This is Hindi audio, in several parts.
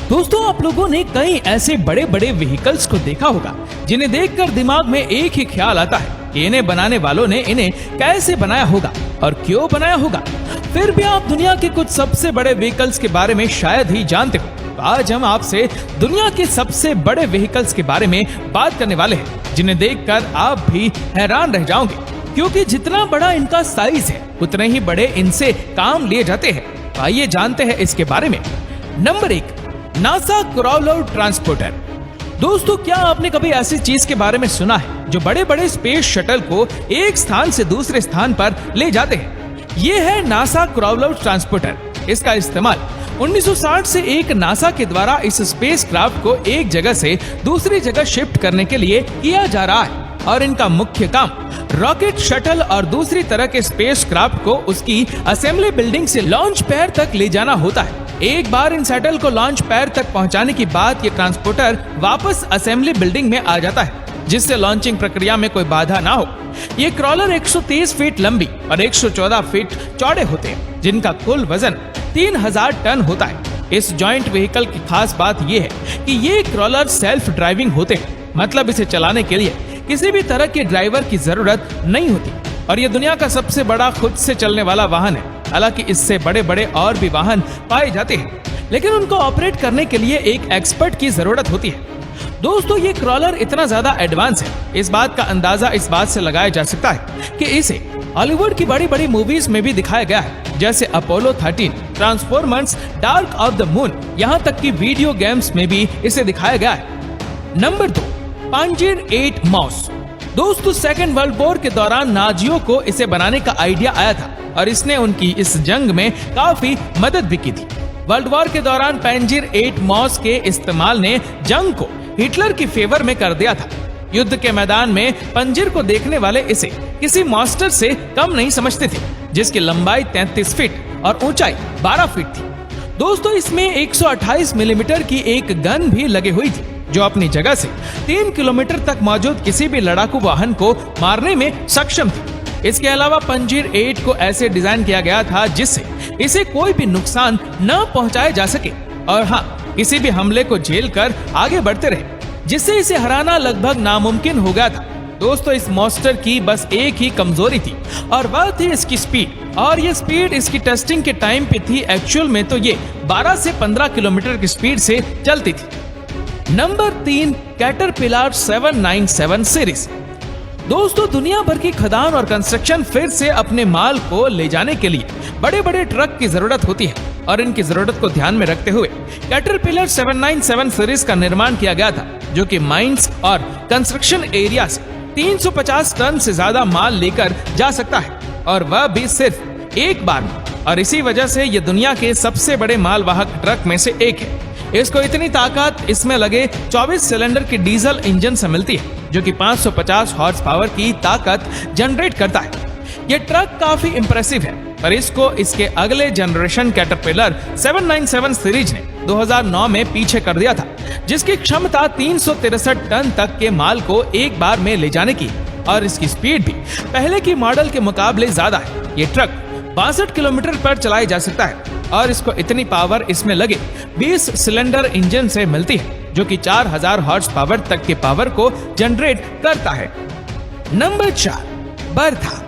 दोस्तों, आप लोगों ने कई ऐसे बड़े बड़े व्हीकल्स को देखा होगा जिन्हें देखकर दिमाग में एक ही ख्याल आता है कि इन्हें बनाने वालों ने इन्हें कैसे बनाया होगा और क्यों बनाया होगा। फिर भी आप दुनिया के कुछ सबसे बड़े व्हीकल्स के बारे में शायद ही जानते हो। तो आज हम आपसे दुनिया के सबसे बड़े व्हीकल्स के बारे में बात करने वाले हैं, जिन्हें देखकर आप भी हैरान रह जाओगे, क्योंकि जितना बड़ा इनका साइज है उतने ही बड़े इनसे काम लिए जाते हैं। तो आइए जानते हैं इसके बारे में। Number 1, NASA crawler transporter. दोस्तों, क्या आपने कभी ऐसी चीज के बारे में सुना है जो बड़े बड़े स्पेस शटल को एक स्थान से दूसरे स्थान पर ले जाते हैं? ये है नासा क्राउलर ट्रांसपोर्टर। इसका इस्तेमाल 1960 से एक नासा के द्वारा इस स्पेस क्राफ्ट को एक जगह से दूसरी जगह शिफ्ट करने के लिए किया जा रहा है, और इनका मुख्य काम रॉकेट, शटल और दूसरी तरह के स्पेस क्राफ्ट को उसकी असेंबली बिल्डिंग से लॉन्च पैड तक ले जाना होता है। एक बार इन शटल को लॉन्च पैड तक पहुंचाने के बाद ये ट्रांसपोर्टर वापस असेंबली बिल्डिंग में आ जाता है, जिससे लॉन्चिंग प्रक्रिया में कोई बाधा ना हो। ये क्रॉलर 123 फीट लंबी और 114 फीट चौड़े होते हैं, जिनका कुल वजन 3000 टन होता है। इस जॉइंट व्हीकल की खास बात यह है कि ये क्रॉलर सेल्फ ड्राइविंग होते हैं, मतलब इसे चलाने के लिए किसी भी तरह के ड्राइवर की जरूरत नहीं होती, और ये दुनिया का सबसे बड़ा खुद से चलने वाला वाहन है। हालांकि इससे बड़े बड़े और भी वाहन पाए जाते हैं, लेकिन उनको ऑपरेट करने के लिए एक एक्सपर्ट की जरूरत होती है। दोस्तों, ये क्रॉलर इतना ज्यादा एडवांस है, इस बात का अंदाजा इस बात से लगाया जा सकता है कि इसे हॉलीवुड की बड़ी बड़ी मूवीज में भी दिखाया गया है, जैसे Apollo 13, transformers, dark of the moon, यहाँ तक कि वीडियो गेम्स में भी इसे दिखाया गया है। Number 2, पांजिर 8 mouse. दोस्तों, सेकेंड वर्ल्ड वॉर के दौरान नाजियों को इसे बनाने का आइडिया आया था, और इसने उनकी इस जंग में काफी मदद भी की थी। वर्ल्ड वॉर के दौरान पांजिर 8 माउस के इस्तेमाल ने जंग को हिटलर की फेवर में कर दिया था। युद्ध के मैदान में पंजिर को देखने वाले इसे किसी मॉन्स्टर से कम नहीं समझते थे, जिसकी लंबाई 33 फीट और ऊंचाई 12 फीट थी। दोस्तों, इसमें 128 मिलीमीटर की एक गन भी लगी हुई थी, जो अपनी जगह से 3 किलोमीटर तक मौजूद किसी भी लड़ाकू वाहन को मारने में सक्षम थी। इसके अलावा पांजिर 8 को ऐसे डिजाइन किया गया था जिससे इसे कोई भी नुकसान न पहुंचाया जा सके, और हाँ, किसी भी हमले को झेल कर आगे बढ़ते रहे, जिससे इसे हराना लगभग नामुमकिन हो गया था। दोस्तों, इस मॉन्स्टर की बस एक ही कमजोरी थी, और वह थी इसकी स्पीड, और ये स्पीड इसकी टेस्टिंग के टाइम पे थी। एक्चुअल में तो ये 12 से 15 किलोमीटर की स्पीड से चलती थी। Number 3, caterpillar 797 series. दोस्तों, दुनिया भर की खदान और कंस्ट्रक्शन फिर से अपने माल को ले जाने के लिए बड़े बड़े ट्रक की जरूरत होती है, और इनकी जरूरत को ध्यान में रखते हुए कैटरपिलर 797 सीरीज का निर्माण किया गया था, जो कि माइंस और कंस्ट्रक्शन एरिया से 350 टन से ज्यादा माल लेकर जा सकता है, और वह भी सिर्फ एक बार में। और इसी वजह से यह दुनिया के सबसे बड़े मालवाहक ट्रक में से एक है। इसको इतनी ताकत इसमें लगे 24 सिलेंडर के डीजल इंजन से मिलती है, जो कि 550 हॉर्स पावर की ताकत जनरेट करता है। ये ट्रक काफी इंप्रेसिव है, पर इसको इसके अगले जनरेशन कैटरपिलर 797 सीरीज ने 2009 में पीछे कर दिया था, जिसकी क्षमता 363 टन तक के माल को एक बार में ले जाने की, और इसकी स्पीड भी पहले की मॉडल के मुकाबले ज्यादा है। ये ट्रक 62 किलोमीटर पर चलाया जा सकता है, और इसको इतनी पावर इसमें लगे 20 सिलेंडर इंजन से मिलती है, जो कि 4000 हॉर्स पावर तक के पावर को जनरेट करता है। Number 4, Bertha.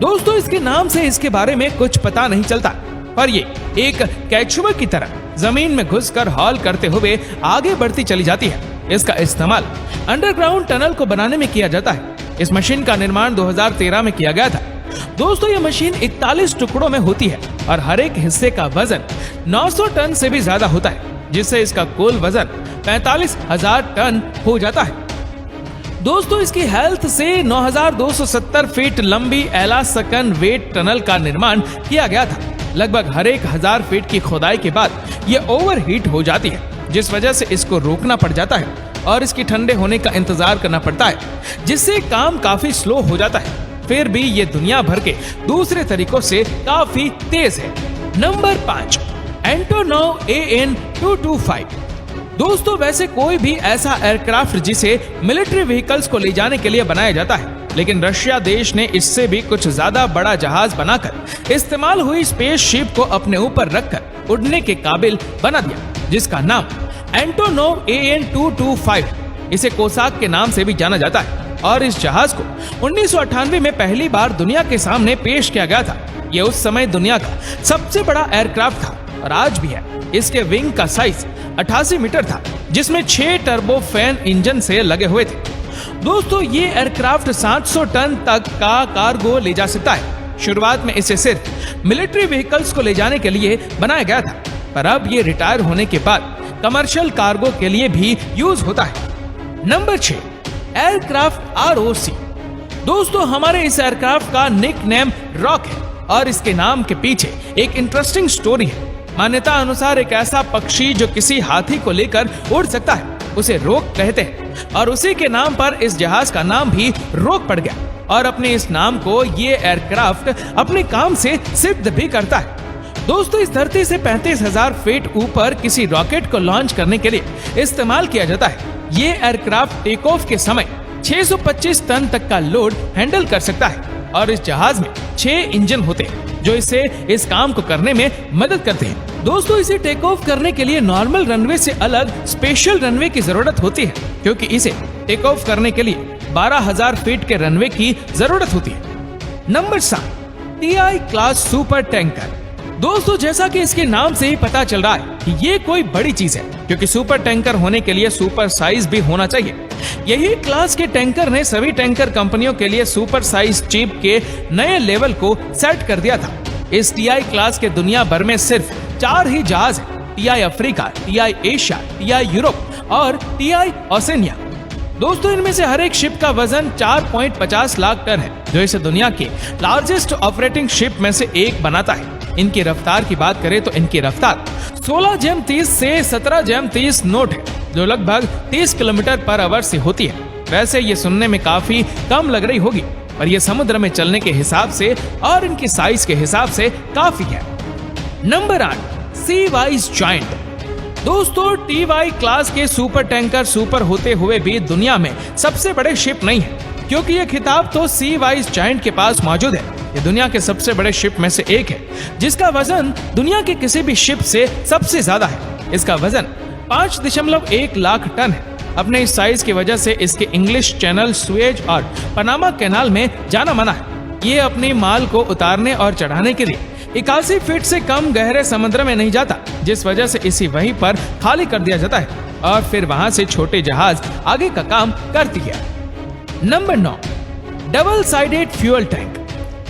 दोस्तों, इसके नाम से इसके बारे में कुछ पता नहीं चलता, पर ये एक कैचुआ की तरह जमीन में घुसकर हॉल करते हुए आगे बढ़ती चली जाती है। इसका इस्तेमाल अंडरग्राउंड टनल को बनाने में किया जाता है। इस मशीन का निर्माण 2013 में किया गया था। दोस्तों, ये मशीन 41 टुकड़ों में होती है, और हर एक हिस्से का वजन 900 टन से भी ज्यादा होता है, जिससे इसका कुल वजन 45,000 टन हो जाता है। दोस्तों, इसकी हेल्थ से 9270 फीट लंबी एलास्कन वेट टनल का निर्माण किया गया था। लगभग हर एक 1000 फीट की खोदाई के बाद ये ओवरहीट हो जाती है, जिस वजह से इसको रोकना पड़ जाता है, और इसकी ठंडे होने का इंतजार करना पड़ता है, जिससे काम काफी स्लो हो जाता है। फिर भी ये दुनिया भर के दूसरे तरीकों से काफी तेज है। Number 5, Antonov AN-225। दोस्तों, वैसे कोई भी ऐसा एयरक्राफ्ट जिसे मिलिट्री व्हीकल्स को ले जाने के लिए बनाया जाता है, लेकिन रशिया देश ने इससे भी कुछ ज्यादा बड़ा जहाज बनाकर इस्तेमाल हुई स्पेस शिप को अपने ऊपर रखकर उड़ने के काबिल बना दिया। जिसका नाम एंटोनोव AN-225 इसे कोसाक के नाम से भी जाना जाता है। और इस जहाज को 1998 में पहली बार दुनिया के सामने पेश किया गया था। यह उस समय दुनिया का सबसे बड़ा एयरक्राफ्ट था और आज भी है। इसके विंग का साइज 88 मीटर था, जिसमें 6 टर्बोफैन इंजन से लगे हुए थे। दोस्तों, ये एयरक्राफ्ट 700 टन तक का कार्गो ले जा सकता है। शुरुआत में इसे सिर्फ मिलिट्री व्हीकल्स को ले जाने के लिए बनाया गया था, पर अब ये रिटायर होने के बाद कमर्शियल कार्गो के लिए भी यूज होता है। Number 6, aircraft ROC। दोस्तों, हमारे इस एयरक्राफ्ट का निक नेम रॉक है और इसके नाम के पीछे एक इंटरेस्टिंग स्टोरी है। मान्यता अनुसार एक ऐसा पक्षी जो किसी हाथी को लेकर उड़ सकता है उसे रोक कहते हैं और उसी के नाम पर इस जहाज का नाम भी रोक पड़ गया और अपने इस नाम को ये एयरक्राफ्ट अपने काम से सिद्ध भी करता है। दोस्तों, इस धरती से 35,000 फीट ऊपर किसी रॉकेट को लॉन्च करने के लिए इस्तेमाल किया जाता है। ये एयरक्राफ्ट टेक ऑफ के समय 625 टन तक का लोड हैंडल कर सकता है और इस जहाज में 6 इंजन होते हैं जो इसे इस काम को करने में मदद करते हैं। दोस्तों, इसे टेक ऑफ करने के लिए नॉर्मल रनवे से अलग स्पेशल रनवे की जरूरत होती है, क्योंकि इसे टेक ऑफ करने के लिए 12,000 फीट के रनवे की जरूरत होती है। Number 7, TI class super tanker. दोस्तों, जैसा कि इसके नाम से ही पता चल रहा है कि ये कोई बड़ी चीज है, क्योंकि सुपर टैंकर होने के लिए सुपर साइज भी होना चाहिए। यही क्लास के टैंकर ने सभी टैंकर कंपनियों के लिए सुपर साइज चिप के नए लेवल को सेट कर दिया था। इस TI क्लास के दुनिया भर में सिर्फ 4 ही जहाज हैं: TI Africa, TI Asia, TI Europe और TI ओसेनिया। दोस्तों, इनमें से हर एक शिप का वजन 4.50 लाख टन है, जो इसे दुनिया के लार्जेस्ट ऑपरेटिंग शिप में से एक बनाता है। इनकी रफ्तार की बात करें तो इनकी रफ्तार 16 से 17 नॉट है, जो लगभग 30 किलोमीटर पर आवर से होती है। वैसे ये सुनने में काफी कम लग रही होगी, पर ये समुद्र में चलने के हिसाब से और इनकी साइज के हिसाब से काफी है। नंबर 8, सी वाइज जायंट। दोस्तों, TY क्लास के सुपर टैंकर सुपर होते हुए भी दुनिया में सबसे बड़े शिप नहीं है, क्योंकि ये खिताब तो सी वाइज जायंट के पास मौजूद है। ये दुनिया के सबसे बड़े शिप में से एक है, जिसका वजन दुनिया के किसी भी शिप से सबसे ज्यादा है। इसका वजन 5.1 लाख टन है। अपने इस साइज की वजह से इसके इंग्लिश चैनल, सुएज और पनामा कैनाल में जाना माना है। ये अपने माल को उतारने और चढ़ाने के लिए 81 फीट से कम गहरे समुद्र में नहीं जाता, जिस वजह से इसे वहीं पर खाली कर दिया जाता है और फिर वहां से छोटे जहाज आगे का काम करती है। Number 9, double sided fuel tank.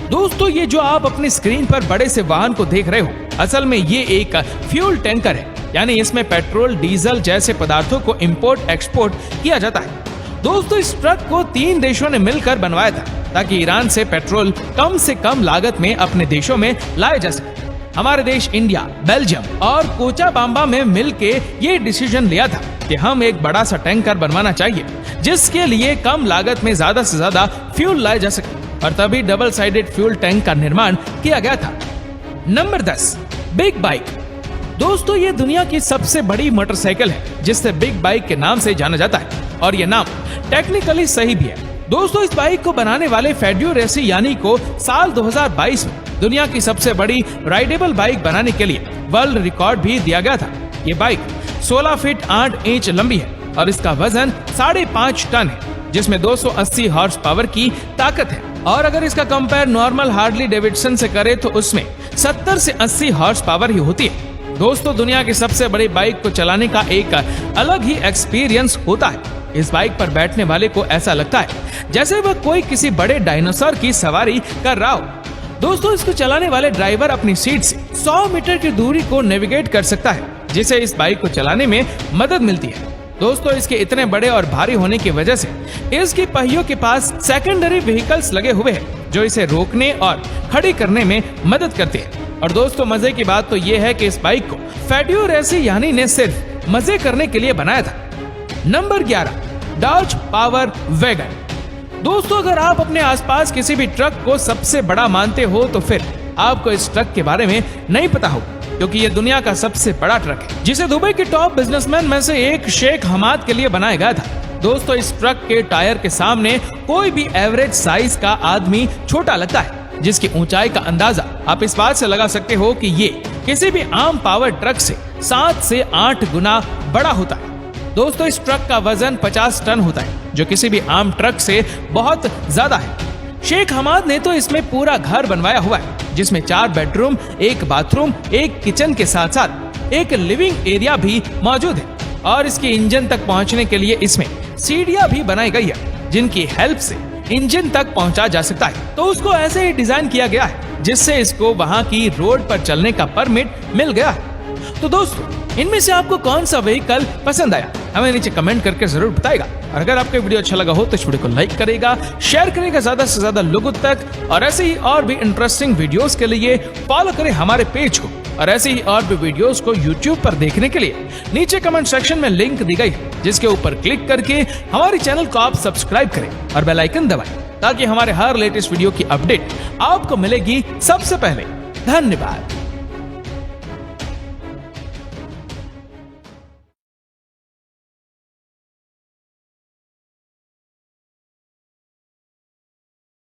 दोस्तों, ये जो आप अपनी स्क्रीन पर बड़े से वाहन को देख रहे हो, असल में ये एक फ्यूल टैंकर है, यानी इसमें पेट्रोल, डीजल जैसे पदार्थों को इंपोर्ट एक्सपोर्ट किया जाता है। दोस्तों, इस ट्रक को 3 देशों ने मिलकर बनवाया था, ताकि ईरान से पेट्रोल कम से कम लागत में अपने देशों में लाया जा सके। हमारे देश इंडिया, बेल्जियम और कोचाबाम्बा में मिलके ये डिसीजन लिया था कि हम एक बड़ा सा टैंकर बनवाना चाहिए, जिसके लिए कम लागत में ज्यादा से ज्यादा फ्यूल लाया जा सके, और तभी डबल साइडेड फ्यूल टैंक का निर्माण किया गया था। Number 10, big bike. दोस्तों, ये दुनिया की सबसे बड़ी मोटरसाइकिल है, जिसे बिग बाइक के नाम से जाना जाता है, और ये नाम टेक्निकली सही भी है। दोस्तों, इस बाइक को बनाने वाले फेड्यूरेसी यानी को साल 2022 में दुनिया की सबसे बड़ी राइडेबल बाइक बनाने के लिए वर्ल्ड रिकॉर्ड भी दिया गया था। ये बाइक 16 फीट 8 इंच लंबी है और इसका वजन 5.5 टन है, जिसमें 280 हॉर्स पावर की ताकत है। और अगर इसका कंपेयर नॉर्मल हार्ली डेविडसन से करें तो उसमें 70 से 80 हॉर्स पावर ही होती है। दोस्तों, दुनिया की सबसे बड़ी बाइक को चलाने का एक अलग ही एक्सपीरियंस होता है। इस बाइक पर बैठने वाले को ऐसा लगता है जैसे वह कोई किसी बड़े डायनासोर की सवारी कर रहा हो। दोस्तों, इसको चलाने वाले ड्राइवर अपनी सीट से 100 मीटर की दूरी को नेविगेट कर सकता है, जिसे इस बाइक को चलाने में मदद मिलती है। दोस्तों, इसके इतने बड़े और भारी होने की वजह से इसकी पहियों के पास सेकेंडरी व्हीकल्स लगे हुए हैं, जो इसे रोकने और खड़ी करने में मदद करते हैं। और दोस्तों, मजे की बात तो ये है कि इस बाइक को फेड्यूरेसी यानी ने सिर्फ मजे करने के लिए बनाया था। Number 11, Dodge power wagon. दोस्तों, अगर आप अपने आसपास किसी भी ट्रक को सबसे बड़ा मानते हो तो फिर आपको इस ट्रक के बारे में नहीं पता होगा, क्योंकि ये दुनिया का सबसे बड़ा ट्रक है, जिसे दुबई के टॉप बिजनेसमैन में से एक शेख हमाद के लिए बनाया गया था। दोस्तों, इस ट्रक के टायर के सामने कोई भी एवरेज साइज का आदमी छोटा लगता है, जिसकी ऊंचाई का अंदाजा आप इस बात से लगा सकते हो कि ये किसी भी आम पावर ट्रक से 7 से 8 गुना बड़ा होता है। दोस्तों, इस ट्रक का वजन 50 टन होता है, जो किसी भी आम ट्रक से बहुत ज्यादा है। शेख हमाद ने तो इसमें पूरा घर बनवाया हुआ है, जिसमें 4 बेडरूम, 1 बाथरूम, 1 किचन के साथ साथ एक लिविंग एरिया भी मौजूद है। और इसके इंजन तक पहुंचने के लिए इसमें सीढ़ियां भी बनाई गई है, जिनकी हेल्प से इंजन तक पहुंचा जा सकता है। तो उसको ऐसे ही डिजाइन किया गया है, जिससे इसको वहां की रोड पर चलने का परमिट मिल गया है। तो दोस्तों, इनमें से आपको कौन सा व्हीकल पसंद आया, हमें नीचे कमेंट करके जरूर बताएगा। और अगर आपको वीडियो अच्छा लगा हो तो इस वीडियो को लाइक करेगा, शेयर करेगा ज्यादा से ज्यादा लोगों तक। और ऐसे ही और भी इंटरेस्टिंग वीडियोस के लिए फॉलो करें हमारे पेज को। और ऐसे ही और भी वीडियोस को YouTube पर देखने के लिए नीचे कमेंट सेक्शन में लिंक दी गई है, जिसके ऊपर क्लिक करके हमारे चैनल को आप सब्सक्राइब करें और बेल आइकन दबाएं, ताकि हमारे हर लेटेस्ट वीडियो की अपडेट आपको मिलेगी सबसे पहले। धन्यवाद।